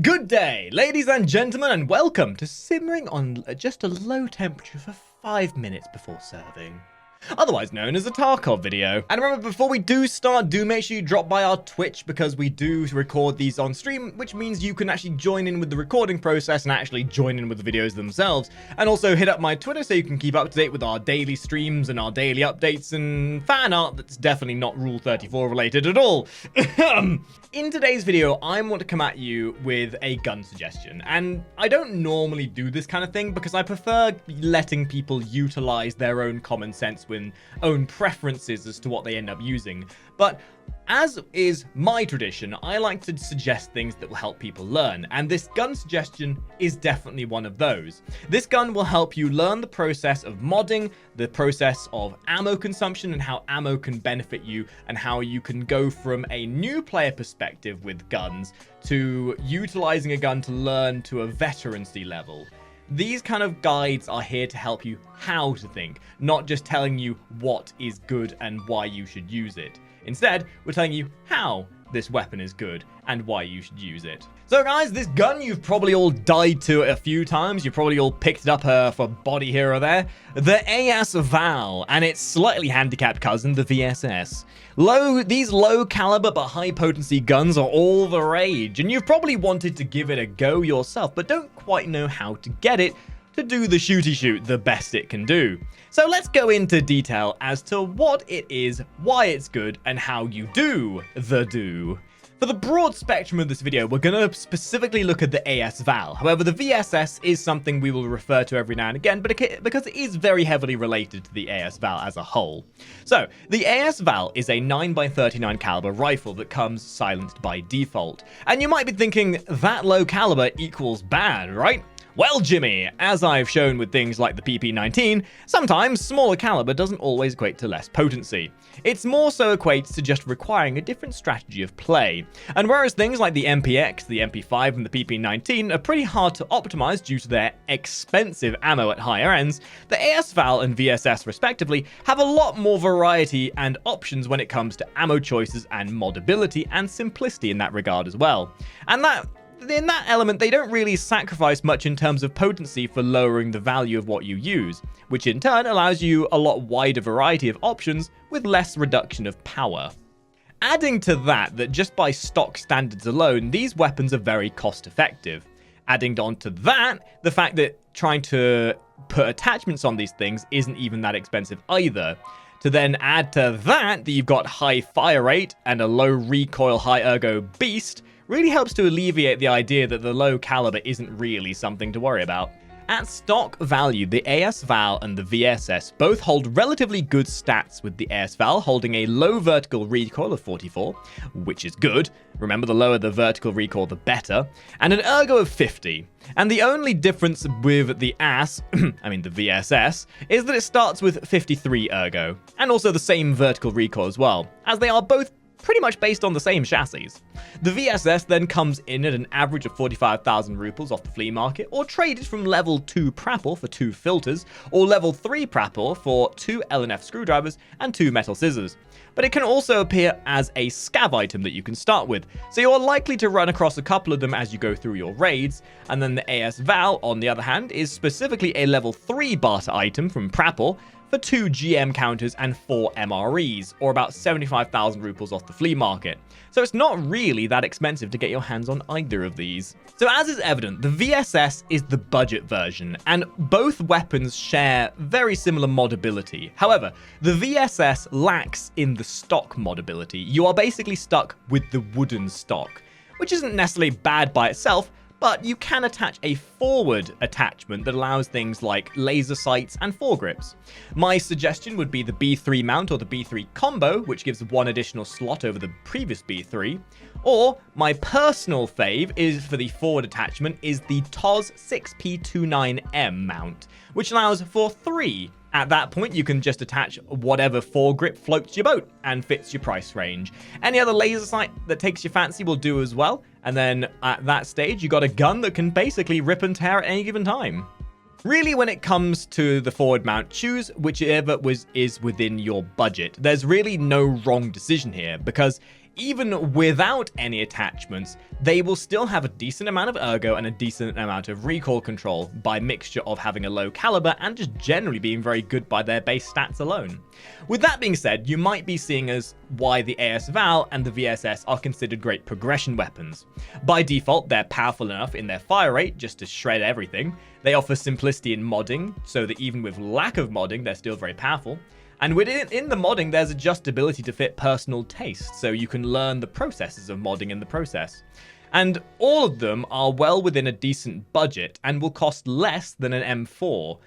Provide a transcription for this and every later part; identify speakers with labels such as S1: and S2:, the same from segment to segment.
S1: Good day, ladies and gentlemen, and welcome to simmering on just a low temperature for 5 minutes before serving. Otherwise known as a Tarkov video. And remember, before we do start, do make sure you drop by our Twitch, because we do record these on stream, which means you can actually join in with the recording process and actually join in with the videos themselves. And also hit up my Twitter so you can keep up to date with our daily streams and our daily updates and fan art that's definitely not Rule 34 related at all. In today's video, I want to come at you with a gun suggestion. And I don't normally do this kind of thing because I prefer letting people utilize their own common sense with own preferences as to what they end up using. But as is my tradition, I like to suggest things that will help people learn, and this gun suggestion is definitely one of those. This gun will help you learn the process of modding, the process of ammo consumption, and how ammo can benefit you, and how you can go from a new player perspective with guns to utilizing a gun to learn to a veterancy level. These kind of guides are here to help you how to think, not just telling you what is good and why you should use it. Instead, we're telling you how this weapon is good and why you should use it. So guys, this gun you've probably all died to a few times. You've probably all picked it up for body here or there. The AS VAL and its slightly handicapped cousin, the VSS. These low caliber but high potency guns are all the rage, and you've probably wanted to give it a go yourself, but don't quite know how to get it to do the shooty shoot the best it can do. So let's go into detail as to what it is, why it's good, and how you do the do. For the broad spectrum of this video, we're going to specifically look at the AS VAL. However, the VSS is something we will refer to every now and again, because it is very heavily related to the AS VAL as a whole. So, the AS VAL is a 9x39 caliber rifle that comes silenced by default. And you might be thinking, that low caliber equals bad, right? Well, Jimmy, as I've shown with things like the PP-19, sometimes smaller caliber doesn't always equate to less potency. It's more so equates to just requiring a different strategy of play. And whereas things like the MPX, the MP5, and the PP-19 are pretty hard to optimize due to their expensive ammo at higher ends, the AS VAL and VSS respectively have a lot more variety and options when it comes to ammo choices and modability and simplicity in that regard as well. And in that element, they don't really sacrifice much in terms of potency for lowering the value of what you use, which in turn allows you a lot wider variety of options with less reduction of power. Adding to that just by stock standards alone, these weapons are very cost effective. Adding on to that, the fact that trying to put attachments on these things isn't even that expensive either. To then add to that you've got high fire rate and a low recoil, high ergo beast, really helps to alleviate the idea that the low caliber isn't really something to worry about. At stock value, the AS VAL and the VSS both hold relatively good stats, with the AS VAL holding a low vertical recoil of 44, which is good. Remember, the lower the vertical recoil, the better, and an ergo of 50. And the only difference with the the VSS, is that it starts with 53 ergo, and also the same vertical recoil as well, as they are both pretty much based on the same chassis. The VSS then comes in at an average of 45,000 rubles off the flea market, or traded from level 2 Prapor for 2 filters, or level 3 Prapor for 2 LNF screwdrivers and 2 metal scissors. But it can also appear as a scav item that you can start with, so you're likely to run across a couple of them as you go through your raids. And then the AS VAL, on the other hand, is specifically a level 3 barter item from Prapor for 2 GM counters and 4 MREs, or about 75,000 rubles off the flea market. So it's not really that expensive to get your hands on either of these. So as is evident, the VSS is the budget version, and both weapons share very similar modability. However, the VSS lacks in the stock modability. You are basically stuck with the wooden stock, which isn't necessarily bad by itself, but you can attach a forward attachment that allows things like laser sights and foregrips. My suggestion would be the B3 mount or the B3 combo, which gives one additional slot over the previous B3. Or my personal fave is for the forward attachment is the TOS 6P29M mount, which allows for 3. At that point, you can just attach whatever foregrip floats your boat and fits your price range. Any other laser sight that takes your fancy will do as well. And then at that stage, you got a gun that can basically rip and tear at any given time. Really, when it comes to the forward mount, choose whichever is within your budget. There's really no wrong decision here, because even without any attachments, they will still have a decent amount of ergo and a decent amount of recoil control by mixture of having a low caliber and just generally being very good by their base stats alone. With that being said, you might be seeing as why the AS VAL and the VSS are considered great progression weapons. By default, they're powerful enough in their fire rate just to shred everything. They offer simplicity in modding, so that even with lack of modding, they're still very powerful. And within the modding, there's adjustability to fit personal taste, so you can learn the processes of modding in the process. And all of them are well within a decent budget and will cost less than an M4,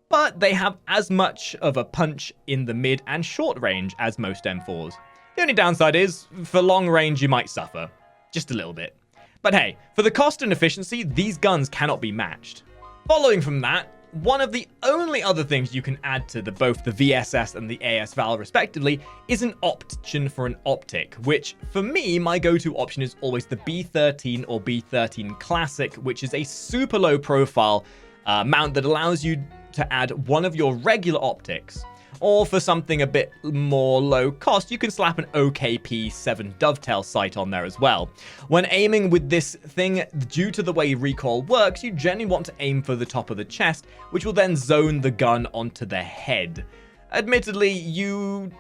S1: but they have as much of a punch in the mid and short range as most M4s. The only downside is, for long range you might suffer. Just a little bit. But hey, for the cost and efficiency, these guns cannot be matched. Following from that, one of the only other things you can add to both the VSS and the AS VAL respectively is an option for an optic, which for me, my go-to option is always the B13 or B13 Classic, which is a super low profile mount that allows you to add one of your regular optics. Or for something a bit more low cost, you can slap an OKP7 dovetail sight on there as well. When aiming with this thing, due to the way recoil works, you generally want to aim for the top of the chest, which will then zone the gun onto the head. Admittedly,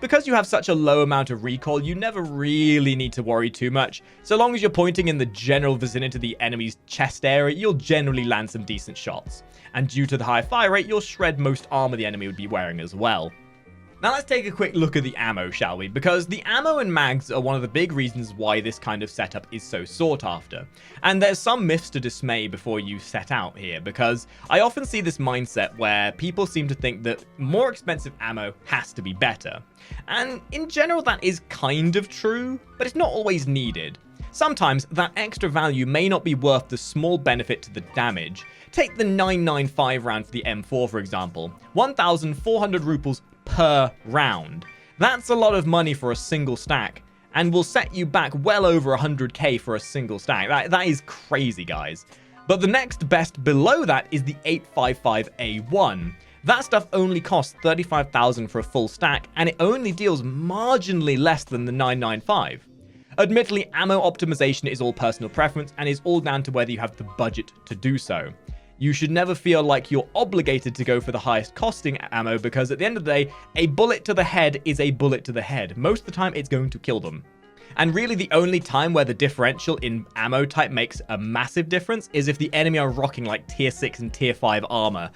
S1: because you have such a low amount of recoil, you never really need to worry too much. So long as you're pointing in the general vicinity of the enemy's chest area, you'll generally land some decent shots. And due to the high fire rate, you'll shred most armor the enemy would be wearing as well. Now let's take a quick look at the ammo, shall we? Because the ammo and mags are one of the big reasons why this kind of setup is so sought after. And there's some myths to dismay before you set out here, because I often see this mindset where people seem to think that more expensive ammo has to be better. And in general, that is kind of true, but it's not always needed. Sometimes that extra value may not be worth the small benefit to the damage. Take the 995 round for the M4, for example. 1,400 rupees per round. That's a lot of money for a single stack, and will set you back well over 100k for a single stack. That is crazy, guys. But the next best below that is the 855A1. That stuff only costs 35,000 for a full stack, and it only deals marginally less than the 995. Admittedly, ammo optimization is all personal preference and is all down to whether you have the budget to do so. You should never feel like you're obligated to go for the highest costing ammo, because at the end of the day, a bullet to the head is a bullet to the head. Most of the time, it's going to kill them. And really, the only time where the differential in ammo type makes a massive difference is if the enemy are rocking like tier 6 and tier 5 armor.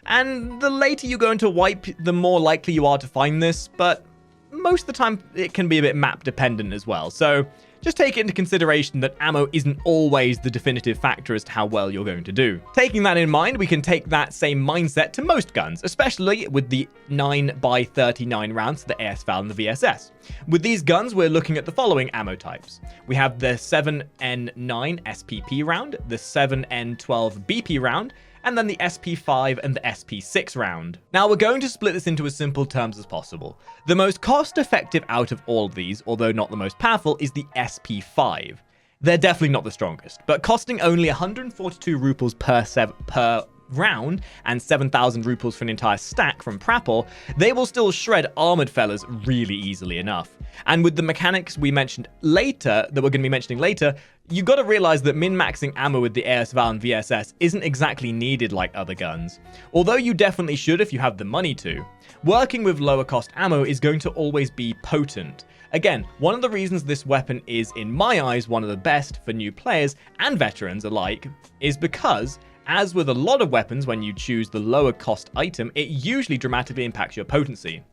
S1: And the later you go into wipe, the more likely you are to find this, but most of the time it can be a bit map dependent as well. So just take it into consideration that ammo isn't always the definitive factor as to how well you're going to do. Taking that in mind, we can take that same mindset to most guns, especially with the 9x39 rounds, the AS VAL and the VSS. With these guns, we're looking at the following ammo types. We have the 7N9 SPP round, the 7N12 BP round, and then the SP5 and the SP6 round. Now we're going to split this into as simple terms as possible. The most cost-effective out of all of these, although not the most powerful, is the SP5. They're definitely not the strongest, but costing only 142 rupees per round and 7,000 rupees for an entire stack from Prapor, they will still shred armored fellas really easily enough. And with the mechanics we mentioned later, that we're going to be mentioning later, you got to realize that min-maxing ammo with the AS VAL and VSS isn't exactly needed like other guns, although you definitely should if you have the money to. Working with lower cost ammo is going to always be potent. Again, one of the reasons this weapon is, in my eyes, one of the best for new players and veterans alike is because, as with a lot of weapons, when you choose the lower cost item, it usually dramatically impacts your potency.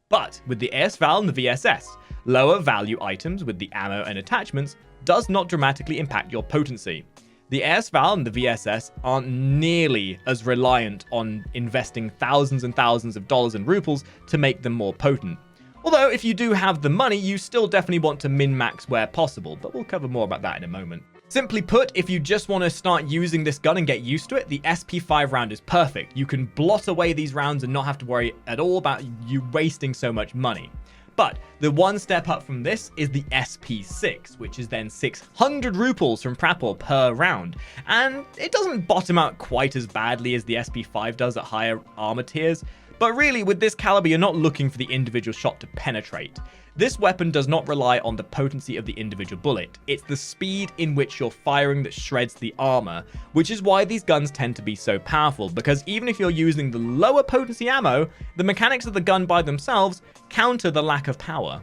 S1: But with the AS VAL and the VSS, lower value items with the ammo and attachments does not dramatically impact your potency. The AS VAL and the VSS aren't nearly as reliant on investing thousands and thousands of dollars and rupees to make them more potent. Although if you do have the money, you still definitely want to min-max where possible, but we'll cover more about that in a moment. Simply put, if you just want to start using this gun and get used to it, the SP5 round is perfect. You can blot away these rounds and not have to worry at all about you wasting so much money. But the one step up from this is the SP6, which is then 600 rupees from Prapor per round. And it doesn't bottom out quite as badly as the SP5 does at higher armor tiers. But really, with this caliber, you're not looking for the individual shot to penetrate. This weapon does not rely on the potency of the individual bullet. It's the speed in which you're firing that shreds the armor, which is why these guns tend to be so powerful, because even if you're using the lower potency ammo, the mechanics of the gun by themselves counter the lack of power.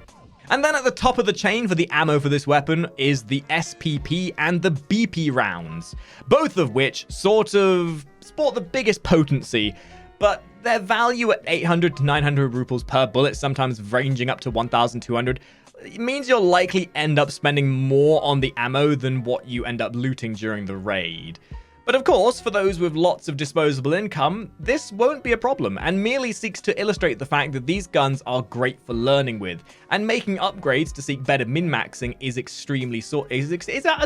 S1: And then at the top of the chain for the ammo for this weapon is the SPP and the BP rounds, both of which sort of sport the biggest potency, but their value at 800 to 900 rupees per bullet, sometimes ranging up to 1,200, it means you'll likely end up spending more on the ammo than what you end up looting during the raid. But of course, for those with lots of disposable income, this won't be a problem, and merely seeks to illustrate the fact that these guns are great for learning with, and making upgrades to seek better min-maxing is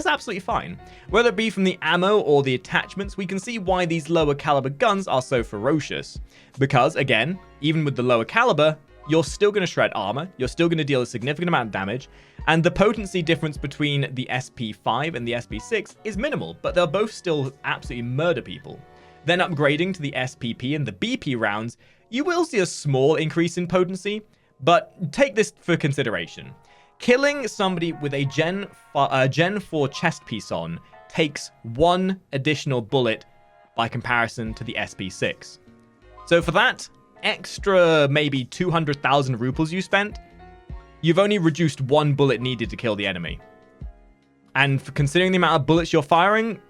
S1: absolutely fine. Whether it be from the ammo or the attachments, we can see why these lower caliber guns are so ferocious. Because, again, even with the lower caliber, you're still going to shred armor, you're still going to deal a significant amount of damage, and the potency difference between the SP5 and the SP6 is minimal, but they'll both still absolutely murder people. Then upgrading to the SPP and the BP rounds, you will see a small increase in potency, but take this for consideration. Killing somebody with a Gen 4 chest piece on takes 1 additional bullet by comparison to the SP6. So for that extra maybe 200,000 rupees you spent, you've only reduced 1 bullet needed to kill the enemy. And for considering the amount of bullets you're firing,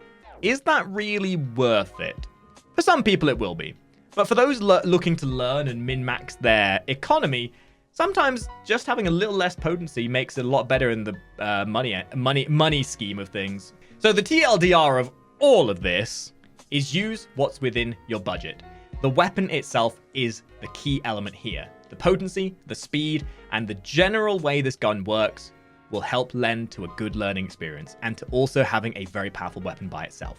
S1: is that really worth it? For some people it will be. But for those looking to learn and min-max their economy, sometimes just having a little less potency makes it a lot better in the money scheme of things. So the TLDR of all of this is use what's within your budget. The weapon itself is the key element here. The potency, the speed, and the general way this gun works will help lend to a good learning experience and to also having a very powerful weapon by itself.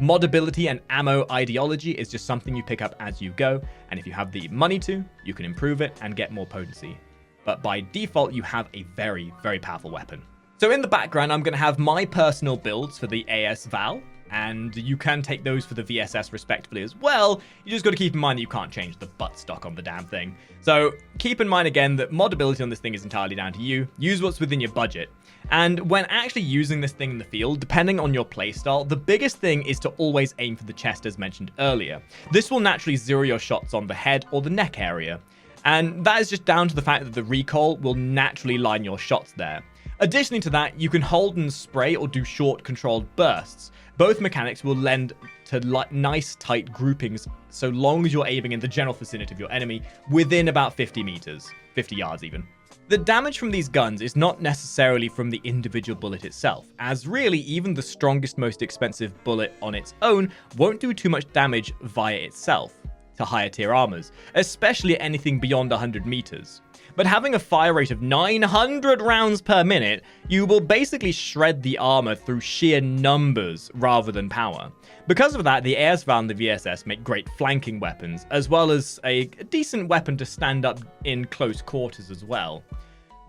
S1: Modability and ammo ideology is just something you pick up as you go, and if you have the money to, you can improve it and get more potency. But by default, you have a very, very powerful weapon. So in the background, I'm going to have my personal builds for the AS VAL, and you can take those for the VSS respectively as well. You just got to keep in mind that you can't change the butt stock on the damn thing. So keep in mind again that modability on this thing is entirely down to you. Use what's within your budget. And when actually using this thing in the field, depending on your playstyle, the biggest thing is to always aim for the chest as mentioned earlier. This will naturally zero your shots on the head or the neck area. And that is just down to the fact that the recoil will naturally line your shots there. Additionally to that, you can hold and spray or do short controlled bursts. Both mechanics will lend to nice tight groupings so long as you're aiming in the general vicinity of your enemy within about 50 meters, 50 yards even. The damage from these guns is not necessarily from the individual bullet itself, as really even the strongest, most expensive bullet on its own won't do too much damage via itself to higher tier armors, especially anything beyond 100 meters. But having a fire rate of 900 rounds per minute, you will basically shred the armor through sheer numbers rather than power. Because of that, the AS VAL and the VSS make great flanking weapons, as well as a decent weapon to stand up in close quarters as well.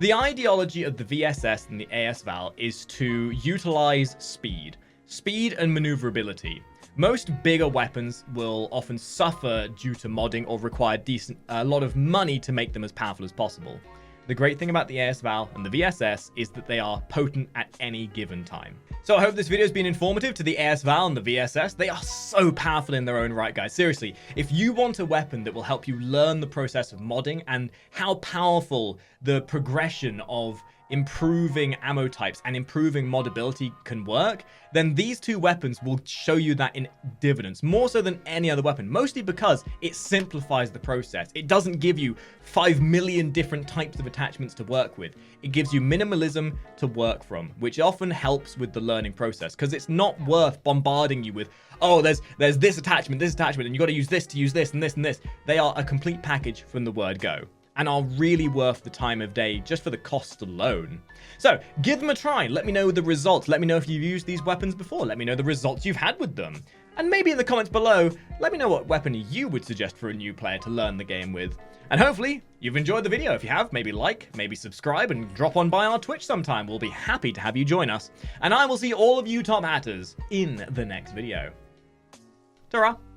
S1: The ideology of the VSS and the AS VAL is to utilize speed and maneuverability. Most bigger weapons will often suffer due to modding or require a lot of money to make them as powerful as possible. The great thing about the AS VAL and the VSS is that they are potent at any given time. So I hope this video has been informative to the AS VAL and the VSS. They are so powerful in their own right, guys. Seriously, if you want a weapon that will help you learn the process of modding and how powerful the progression of improving ammo types and improving modability can work, then these two weapons will show you that in dividends, more so than any other weapon, mostly because it simplifies the process. It doesn't give you 5 million different types of attachments to work with. It gives you minimalism to work from, which often helps with the learning process, because it's not worth bombarding you with, oh, there's this attachment, and you got to use this and this and this. They are a complete package from the word go, and are really worth the time of day just for the cost alone. So give them a try. Let me know the results. Let me know if you've used these weapons before. Let me know the results you've had with them. And maybe in the comments below, let me know what weapon you would suggest for a new player to learn the game with. And hopefully you've enjoyed the video. If you have, maybe like, maybe subscribe, and drop on by our Twitch sometime. We'll be happy to have you join us. And I will see all of you top hatters in the next video. Ta-ra!